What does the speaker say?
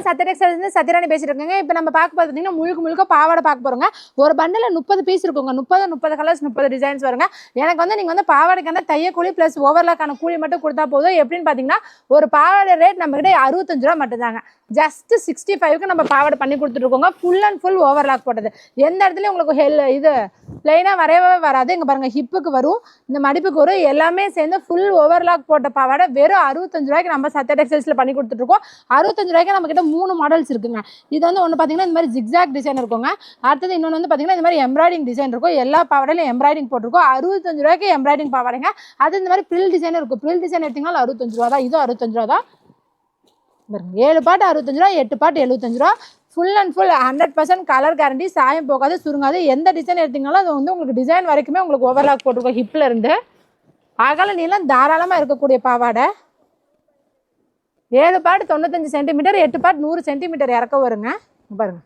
Sathya textiles சத்யராணி பேசிட்டு இருக்கேங்க. இப்போ நம்ம பார்க்க பார்த்தீங்கன்னா முழுக்க பாவாடை பார்க்க போறோங்க. ஒரு பண்டில் 30 பீஸ் இருக்குங்க. 30 கலர்ஸ் 30 டிசைன்ஸ் வருங்க. எனக்கு வந்து நீங்கள் வந்து பாவாடைக்கான தைய கூலி ப்ளஸ் ஓவர்லாக்கான கூலி மட்டும் கொடுத்தா போதும். எப்படின்னு பார்த்தீங்கன்னா ஒரு பாவாடை ரேட் நம்மகிட்ட 65 ரூபா மட்டும்தாங்க. ஜஸ்ட் 65க்கு நம்ம பாவாடை பண்ணி கொடுத்துட்ருக்கோங்க. ஃபுல் அண்ட் ஃபுல் ஓவர்லாக் போட்டது. எந்த இடத்துலையும் உங்களுக்கு இது பிளைனாக வரவே வராது. இங்கே பாருங்கள், ஹிப்புக்கு வரும், இந்த மடிப்புக்கு வரும், எல்லாமே சேர்ந்து ஃபுல் ஓவர்லாக் போட்ட பாவாடை வெறும் 65 ரூபாய்க்கு நம்ம சத்யா டெக்ஸ்டைல்ஸில் பண்ணி கொடுத்துட்ருக்கோம். 65 ரூபாய்க்கு நம்மக்கிட்ட 3 மாடல்ஸ் இருக்குங்க. இது வந்து ஒன்று பார்த்தீங்கன்னா இந்த மாதிரி ஜிக்ஸாக் டிசைன் இருக்குங்க. அடுத்தது இன்னொன்று வந்து பார்த்தீங்கன்னா இந்த மாதிரி எம்ப்ராய்டிங் டிசைன் இருக்கும். எல்லா பாவாடையிலும் எம்ப்ராய்டிங் போட்டிருக்கோம். 65 ரூபாய்க்கு எம்ப்ராய்டிங் பாவாடைங்க. அது இந்த மாதிரி ப்ரில் டிசைன் இருக்கும். ப்ரில் டிசைன் எடுத்திங்கனாலும் 65 ரூபா தான். இதுவும் 65 ரூபா தான். 7 பாட்டு 65 ரூபா, 8 பாட்டு 75 ரூபா. Full and full 100% colour guarantee. சாயம் போகாது, சுருங்காது. எந்த டிசைன் எடுத்திங்கனாலும் அது வந்து உங்களுக்கு டிசைன் வரைக்குமே உங்களுக்கு ஓவர்லாக் போட்டிருக்கோம். ஹிப்பில் இருந்து அகல நீளம் தாராளமாக இருக்கக்கூடிய பாவாடை. 7 பாட்டு 95 சென்டிமீட்டர், 8 பாட்டு 100 சென்டிமீட்டர் இறக்க வருங்க. பாருங்கள்,